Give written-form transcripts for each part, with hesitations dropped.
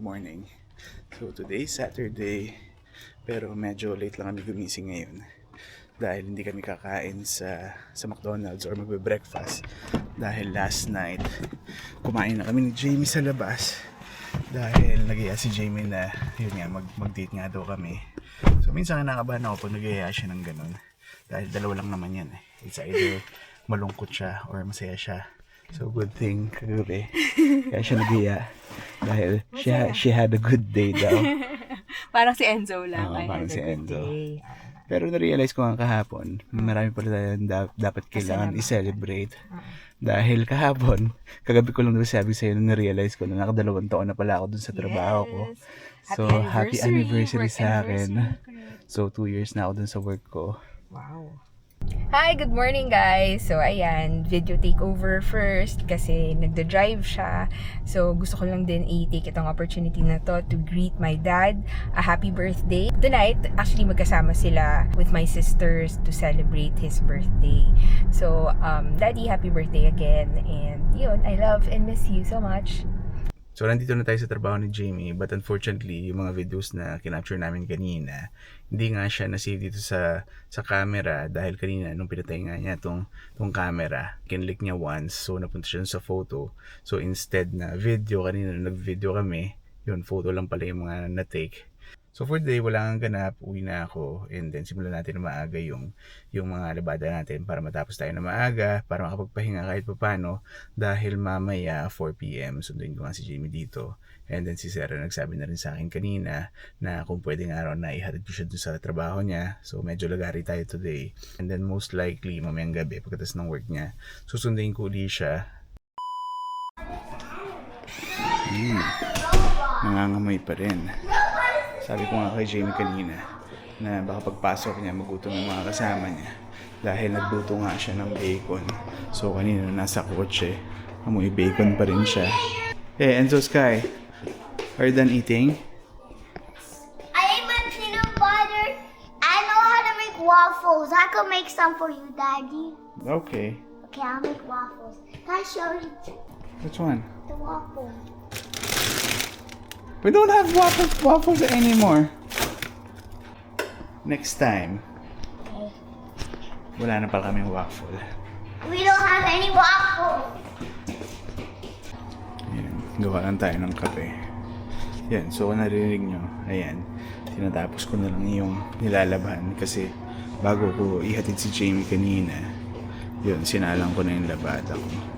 morning. So today Saturday, pero medyo late lang kami gumising ngayon dahil hindi kami kakain sa McDonald's or magbe-breakfast dahil last night kumain na kami ni Jamie sa labas dahil nag-iaya si Jamie na yun nga mag-date nga daw kami. So minsan nakabahan ako pag nag-iaya siya ng ganun dahil dalawa lang naman yan. It's either malungkot siya or masaya siya. So good thing kagabi kaya siya nag-iaya dahil she had a good day daw. Parang si Enzo lang. Parang si Enzo. Pero na-realize ko nga kahapon, marami pala tayong dapat kailangan i-celebrate. Dahil kahapon, kagabi ko lang sabi sa'yo na na-realize ko na nakadalawang taon na pala ako dun sa trabaho ko. So, happy anniversary sa akin. So, 2 years na ako dun sa work ko. Wow. Hi, good morning guys! So ayan, video takeover first kasi nagda-drive siya. So gusto ko lang din i-take itong opportunity na to to greet my dad a happy birthday. Tonight, actually magkasama sila with my sisters to celebrate his birthday. So Daddy, happy birthday again. And yun, I love and miss you so much. So, nandito na tayo sa trabaho ni Jamie, but unfortunately, yung mga videos na kinapture namin kanina, hindi nga siya na-save dito sa camera dahil kanina, nung pinatay nga niya tong camera, kinlik niya once, so napunta siya sa photo. So, instead na video, kanina nag-video kami, yun, photo lang pala yung mga na-take. So for today, wala kang ganap, uwi na ako, and then simulan natin na maaga yung mga labada natin para matapos tayo na maaga, para makapagpahinga kahit papano, dahil mamaya 4 PM, sunduin ko nga si Jamie dito. And then si Sarah nagsabi na rin sa akin kanina na kung pwedeng araw na ihatid ko siya dun sa trabaho niya. So medyo lagari tayo today. And then most likely, mamayang gabi, pagkatas ng work niya, susunduin ko ulit siya. Nangangamoy pa rin. Sabi ko nga kay Jamie kanina na baka pagpasok niya magutom ng mga kasama niya dahil nagluto nga siya ng bacon. So kanina nasa kotse, amoy bacon pa rin siya. Hey Enzo, Sky, are you done eating? I ate my peanut butter. I know how to make waffles. I could make some for you, Daddy. Okay. Okay, I'll make waffles. Can I show you Which one? the waffle? We don't have waffles anymore. Next time. Okay. Wala na pala kaming waffle. We don't have any waffles. Ayan, gawa lang tayo ng kape. Yan, so kung narinig nyo, ayan, tinatapos ko na lang yung nilalaban kasi bago ko ihatid si Jamie kanina, yun, sinalang ko na yung labada ko.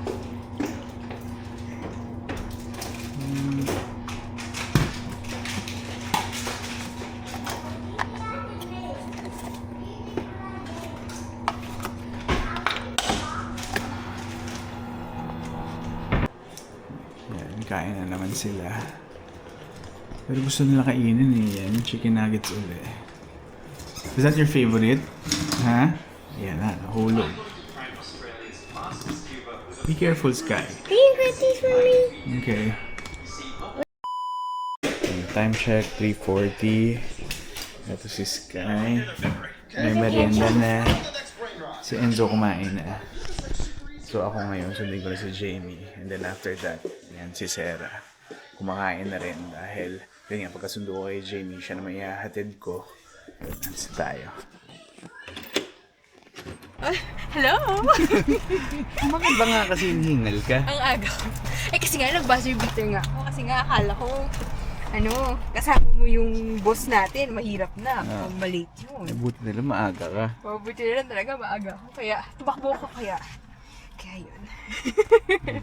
Kain na naman sila. Pero gusto nila kainin eh. Yan, chicken nuggets uli. Is that your favorite? Ha? Yan na, nahulog. Be careful, Sky. Can you get these for me? Okay. Time check, 3:40. Ito si Sky. May merienda na. Si Enzo kumain na. So ako ngayon, sundin ko na si Jamie. And then after that, yan si Sarah. Kumakain na rin dahil ganyan, pagkasundo ko kay Jamie, siya naman ihahatid ko. Nansi tayo. Hello! Bakit ba nga kasi hinihingal ka? Ang aga ko. Kasi nga nag-buzzer beater nga ako. Kasi nga akala ko, kasama mo yung boss natin, mahirap na. Malate yun. Buti nila maaga ka. Mabuti na lang talaga maaga ako. Kaya, tumakbo ko kaya. Kaya yun.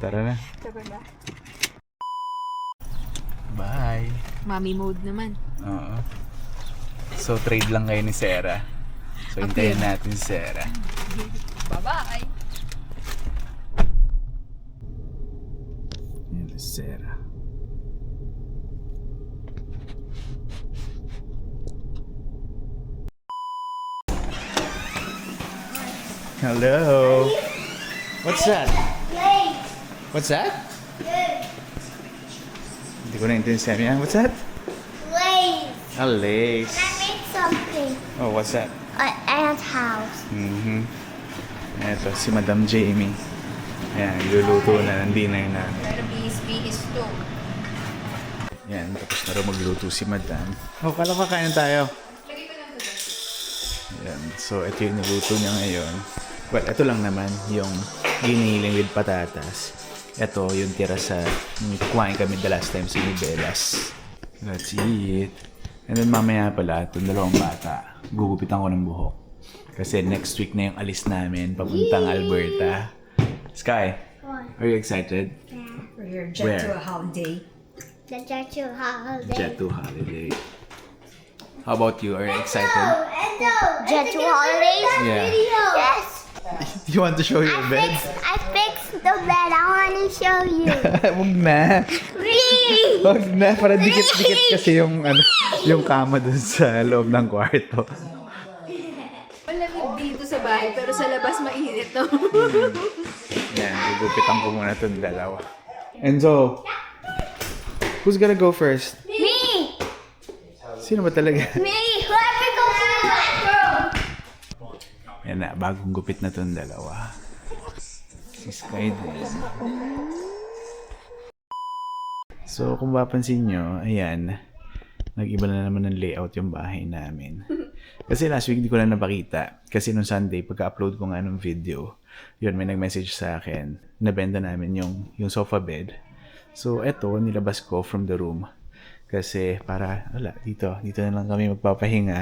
Tara na. Tara na. Bye. Mommy mode naman. Oo. So trade lang kayo ni Sarah. So hintayin natin si Sarah. Bye-bye! Yan si Sarah. Hello. What's that? Wait. What's that? Wait. Hindi ko na-intindihan. What's that? Wait. A lace. I made something. Oh, what's that? An ant house. Eto, si Madam Jamie. Ayan, luluto na ng dinner namin. Better be his too. Yan, tapos na rin magluto si Madam. Oh, kala kakain tayo. Yan. So, ito yung niluto niya ngayon. Well, ito lang naman yung giniling with patatas. Ito yung tira sa kumain kami the last time sa Novelas. Let's eat. And then mamaya pala, itong dalawang bata, gugupitan ko ng buhok. Kasi next week na yung alis namin papuntang Alberta. Sky, are you excited? For your jet Where? to a holiday. The jet to holiday. Jet to holiday. How about you? Are you excited? Jet to holidays? Yeah. Yes. You want to show your bed? I fixed the bed. I want to show you. Huwag na. Please. Huwag na. Para dikit-dikit kasi yung kama dun sa loob ng kwarto. Malamig dito sa bahay, pero sa labas mainit, no? Yan, gugupitan ko muna itong dalawa. Enzo, who's gonna go first? Me. Sino ba talaga? Me. Whoever goes to the bathroom. Yan na, bagong gupit na itong dalawa. Si Sky din. So, kung mapapansin nyo, ayan, nag-iba na naman ng layout yung bahay namin. Kasi last week, hindi ko na napakita. Kasi nung Sunday, pagka-upload ko nga ng video, yun, may nag-message sa akin, nabenta namin yung sofa bed. So, eto, nilabas ko from the room. Kasi para, dito na lang kami magpapahinga.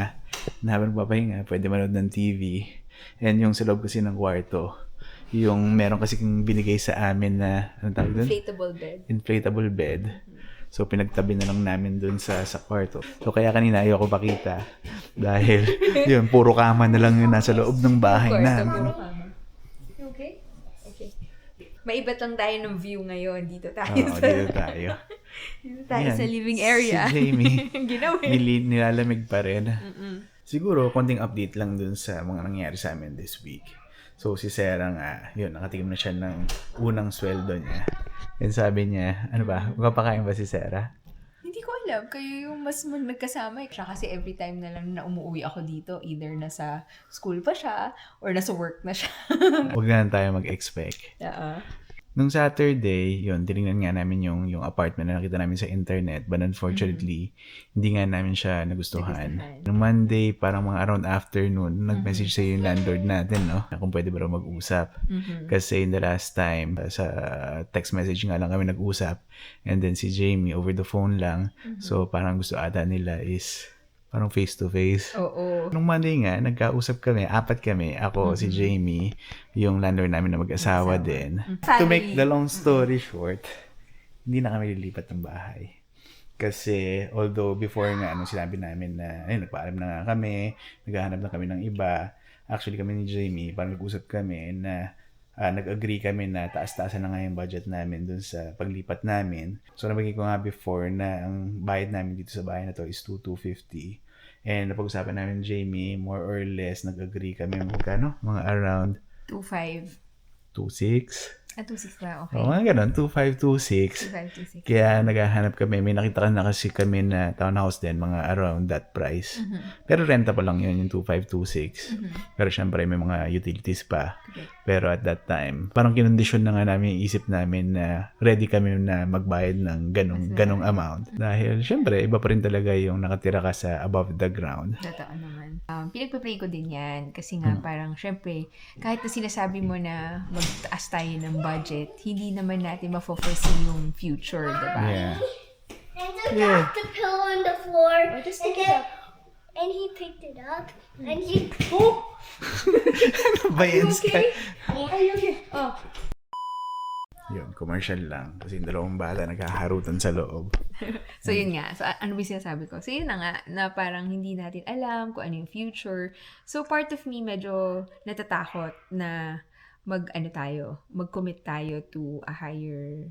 Na habang magpapahinga, pwede manood ng TV. And yung sa loob kasi ng kwarto, yung meron kasi binigay sa amin na, anong tawag doon? Inflatable bed. Inflatable bed. So, pinagtabi na lang namin dun sa kwarto. So, kaya kanina ayoko pakita. Dahil, yun, puro kama na lang yung nasa loob ng bahay namin. Okay? Okay. Maibat lang tayo ng view ngayon. Dito tayo Oo, dito tayo. dito tayo Ayan, sa living area. Si Jamie, Ginawin. nilalamig pa rin. Siguro, konting update lang dun sa mga nangyari sa amin this week. So, si Sarah nga, yun, nakatikim na siya ng unang sweldo niya. And sabi niya, ano ba, magpapakain ba si Sarah? Hindi ko alam. Kayo yung mas nagkasama. Siya kasi every time na lang na umuwi ako dito, either nasa school pa siya or nasa work na siya. Huwag na lang tayo mag-expect. Nung Saturday, yun, tinignan nga namin yung apartment na nakita namin sa internet. But unfortunately, hindi nga namin siya nagustuhan. Nung Monday, parang mga around afternoon, nag-message sa yung landlord natin, no? Kung pwede ba raw mag-usap. Kasi in the last time, sa text message nga lang kami nag-usap. And then si Jamie, over the phone lang. So parang gusto ata nila is parang face-to-face. Oo. Nung Monday nga, nagkausap kami, 4 kami. Ako, si Jamie, yung landlord namin na mag-asawa din. To make the long story short, hindi na kami lilipat ng bahay. Kasi, although before nga, sinabi namin na, nagpaalam na nga kami, naghahanap na kami ng iba. Actually, kami ni Jamie, parang nag-usap kami na nag-agree kami na taas-taasan na nga yung budget namin dun sa paglipat namin. So, nabagay ko nga before na ang bayad namin dito sa bahay na to is $2,250. And napag-usapan namin Jamie, more or less, nag-agree kami magkano? Mga around 2.5. 2.6? 2.6 na, okay. Oo, mga ganun. 2.5, 2.6. 2.5, 2.6. Kaya naghahanap kami. May nakita na kasi kami na townhouse din, mga around that price. Pero renta pa lang yun, yung 2.5, 2.6. Pero syempre may mga utilities pa. Okay. Pero at that time, parang kinondisyon na nga namin yung isip namin na ready kami na magbayad ng ganong amount. Dahil syempre, iba pa rin talaga yung nakatira ka sa above the ground. Totoo naman. Pinagpa-pray ko din yan. Kasi nga parang syempre, kahit na sinasabi mo na magtaas tayo ng budget, hindi naman natin ma-foresee yung future, diba? Yeah. And then dropped the pillow on the floor. Just and pick it then- up. And he picked it up. And he. Ano ba yan, Sky? Are you okay? Oh. Yun, commercial lang. Kasi yung dalawang bata naghaharutan sa loob. So, yun nga. So, ano ba sinasabi ko? So, yun na nga, na parang hindi natin alam kung ano yung future. So, part of me medyo natatakot na mag-commit tayo to a higher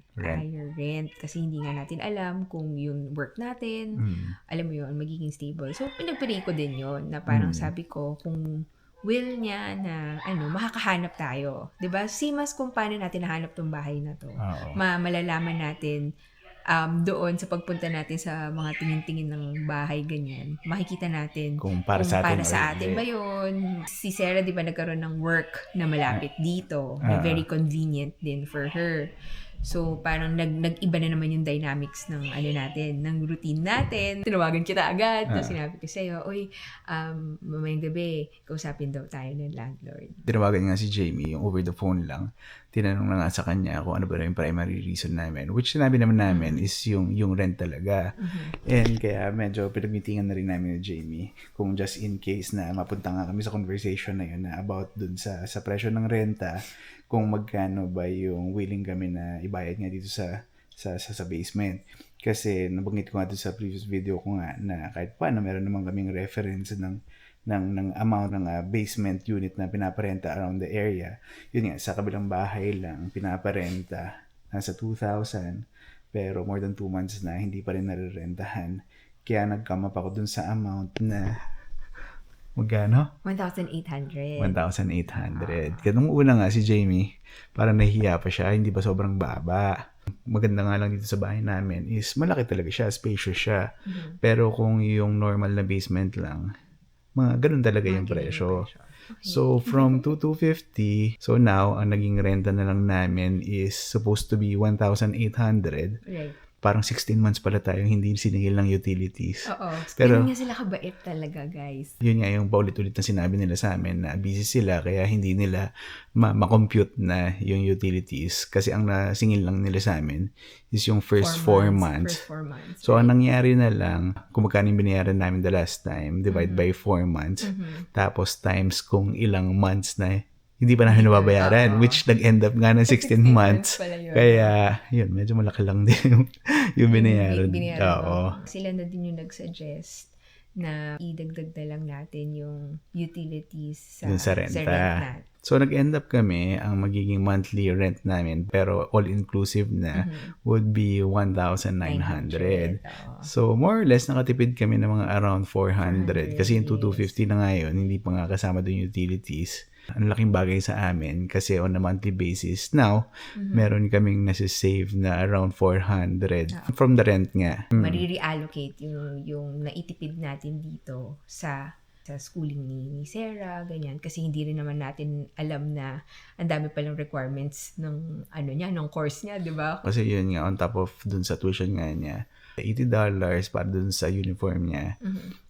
rent kasi hindi nga natin alam kung yung work natin, alam mo yun, magiging stable. So, pinagpili ko din yun na parang sabi ko, kung will niya na, makakahanap tayo. 'Di ba? Simas kung paano natin nahanap tong bahay na to. Malalaman natin doon sa pagpunta natin sa mga tingin-tingin ng bahay ganyan, makikita natin Kung para sa atin ba yun. Si Sarah, di ba, nagkaroon ng work na malapit dito. Very convenient din for her. So, parang nag-iba na naman yung dynamics ng ano natin, ng routine natin. Tinawagan kita agad. Tapos sinabi ko sa'yo, uy, mamayang gabi, kausapin daw tayo ng landlord. Tinawagan nga si Jamie, yung over the phone lang. Tinanong na nga sa kanya kung ano ba yung primary reason namin. Which sinabi naman namin is yung rent talaga. And kaya medyo pinag-meetingan na rin namin ni Jamie kung just in case na mapunta nga kami sa conversation na yun na about dun sa presyo ng renta, kung magkano ba yung willing kami na ibayad nga dito sa basement. Kasi nabanggit ko nga dito sa previous video ko nga na kahit paano meron naman kaming reference ng amount ng basement unit na pinaparenta around the area. Yun nga, sa kabilang bahay lang pinaparenta nasa 2,000, pero more than 2 months na hindi pa rin narirentahan. Kaya nag-come up ako dun sa amount na magkano? 1,800. 1,800. Kaya nung una nga si Jamie, parang nahihiya pa siya, hindi ba sobrang baba. Maganda nga lang dito sa bahay namin is malaki talaga siya, spacious siya. Pero kung yung normal na basement lang, mga ganun talaga yung presyo. So, from 2,250, so now, ang naging renta na lang namin is supposed to be 1,800. Right. Parang 16 months pala tayo hindi siningil ng utilities. Oo. Pero, Pero nga sila kabait talaga, guys. yun nga yung paulit-ulit na sinabi nila sa amin na busy sila kaya hindi nila ma-compute na yung utilities kasi ang nasingil lang nila sa amin is yung first 4 months. First 4 months. So, ang nangyari na lang, kung magkano yung binayaran namin the last time, divide by 4 months, tapos times kung ilang months na hindi pa namin nababayaran, which nag-end up nga ng 16 months. pala yun. Kaya, yun, medyo malaki lang din yung binayaran. Binayaran Oo. mo. Sila na din yung nag-suggest na idagdag na lang natin yung utilities Dun sa renta. natin. So, nag-end up kami, ang magiging monthly rent namin, pero all-inclusive na, would be 1,900. Oo. So, more or less, nakatipid kami ng mga around 400. Kasi yung 2,250 na ngayon, hindi pa nga kasama dun yung utilities. Ang laking bagay sa amin kasi on a monthly basis. Now, meron kaming nasisave na around 400 from the rent nga. Marireallocate yung naitipid natin dito sa schooling ni Sarah, ganyan. Kasi hindi rin naman natin alam na ang dami palang requirements ng ng course niya, di ba? Kasi yun nga, on top of dun sa tuition nga niya, $80 para dun sa uniform niya.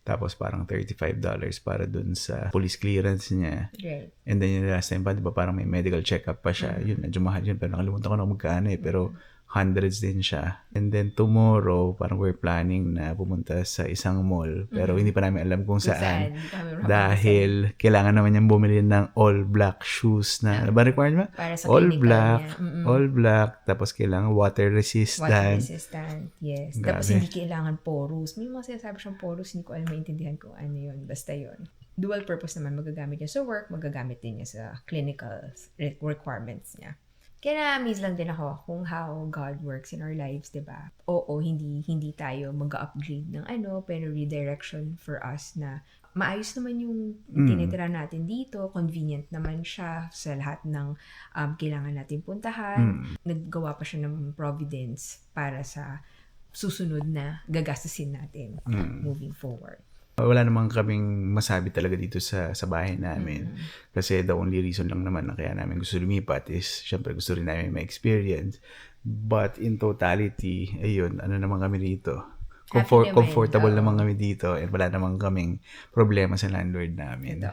Tapos parang $35 para dun sa police clearance niya. Right. And then yung last time pa, di ba parang may medical check-up pa siya. Yun, medyo mahal yun. Pero nakalimutan ko na magkano eh. Pero hundreds din siya. And then tomorrow, parang we're planning na pumunta sa isang mall. Pero hindi pa namin alam kung saan. Dahil kailangan naman niyang bumili ng all black shoes na, ano ba requirement? Para sa all clinical black, niya. all black. Tapos kailangan water resistant. Water resistant, yes. Grabe. Tapos hindi kailangan porous. May mga sinasabi siyang porous, hindi ko alam maintindihan kung ano yun. Basta yun. Dual purpose naman, magagamit niya sa work, magagamit din niya sa clinical requirements niya. Kaya na-amaze lang din ako kung how God works in our lives, diba? Oo, hindi tayo mag-upgrade ng pero redirection for us na maayos naman yung tinitira natin dito, convenient naman siya sa lahat ng kailangan natin puntahan. Naggawa pa siya ng providence para sa susunod na gagastusin natin moving forward. Wala namang kaming masabi talaga dito sa bahay namin. Kasi the only reason lang naman na kaya namin gusto lumipat is, syempre gusto rin namin may experience. But in totality, ayun, ano naman kami dito. Comfortable naman kami dito and wala namang kaming problema sa landlord namin.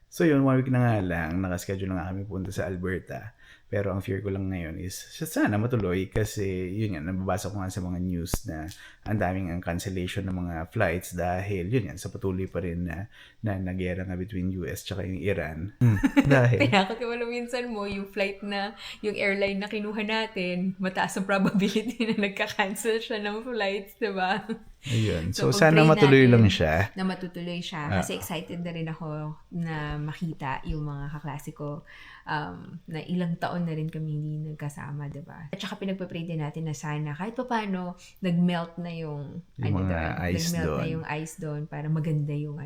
So yun, 1 week na nga lang, nakaschedule na nga kami punta sa Alberta. Pero ang fear ko lang ngayon is, sana matuloy kasi yun nga, nababasa ko nga sa mga news na ang daming ang cancellation ng mga flights dahil yun nga, sa patuloy pa rin na nagyera nga between US tsaka yung Iran. Dahil Tinakot ko wala minsan mo, yung flight na, yung airline na kinuha natin, mataas ang probability na nagka-cancel siya ng flights, diba? ayun. So So, sana pag-pray matuloy natin lang siya. Na matutuloy siya. Kasi excited na rin ako na makita yung mga kaklasiko na ilang taon na rin kami hindi nagkasama, diba? At saka pinagpa-pray din natin na sana kahit pa paano nag-melt na yung mga ice nag-melt doon. na yung ice doon para maganda yung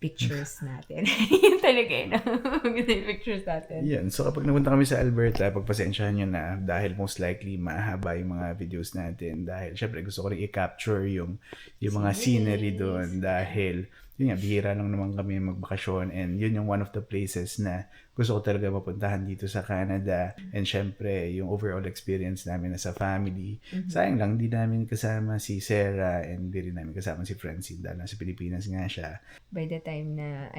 pictures natin. Yun talaga yun. Maganda yung pictures natin. Yan. So kapag napunta kami sa Alberta, pagpasensyahan nyo na dahil most likely mahaba yung mga videos natin dahil syempre gusto ko rin i-capture yung mga scenery doon dahil yun nga, bihira lang naman kami magbakasyon, and yun yung one of the places na gusto ko talaga mapuntahan dito sa Canada. And syempre, yung overall experience namin as a family. Sayang lang, di namin kasama si Sarah and di rin namin kasama si Francine dahil nasa Pilipinas nga siya. By the time na,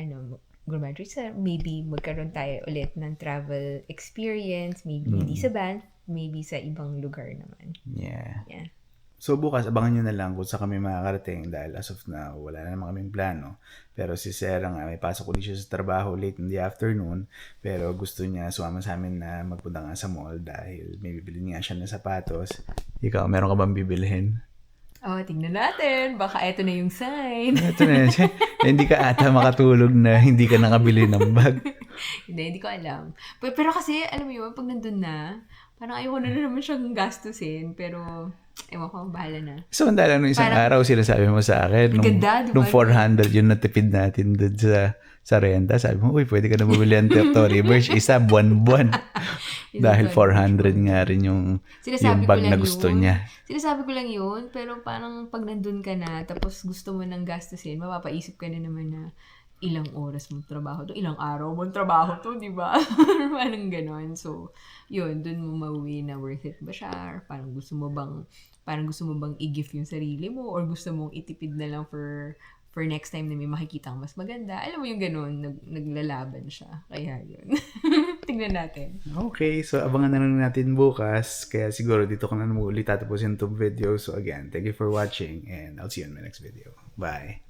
graduate sa, maybe magkaroon tayo ulit ng travel experience, maybe hindi sa Banff, maybe sa ibang lugar naman. Yeah. Yeah. So bukas, abangan nyo na lang kung saan kami makakarating dahil as of now, wala na naman kaming plano. Pero si Sarah nga, may pasok ulit siya sa trabaho late in the afternoon. Pero gusto niya sumama sa amin na magpunta nga sa mall dahil may bibili nga siya ng sapatos. Ikaw, meron ka bang bibilhin? Oh, tingnan natin. Baka eto na yung sign. Ito na, hindi ka ata makatulog na hindi ka nakabili ng bag. Hindi ko alam. Pero kasi, alam mo yun, pag nandun na, parang ayoko na naman siyang gastusin. Pero, ewan ko, bahala na. So, ang dala nung isang araw, sinasabi mo sa akin, nung 400 yung natipid natin doon sa renta, sabi mo, uy, pwede ka na bumili ng Tory Burch, isa buwan-buwan. Dahil 400 nga rin yung bag na gusto niya. Sinasabi ko lang yun, pero parang pag nandun ka na, tapos gusto mo nang gastusin, mapapaisip ka na naman na ilang oras mong trabaho to, ilang araw mong trabaho to, di ba? Parang ganon. So, yun, dun mo mauwi na worth it ba siya? Or parang gusto mo bang i-gift yung sarili mo? Or gusto mong itipid na lang for next time na may makikita kang mas maganda? Alam mo yung ganon, naglalaban siya. Kaya yun. Tingnan natin. Okay, so abangan na lang natin bukas. Kaya siguro dito ko na muli tatapusin itong video. So again, thank you for watching and I'll see you in my next video. Bye!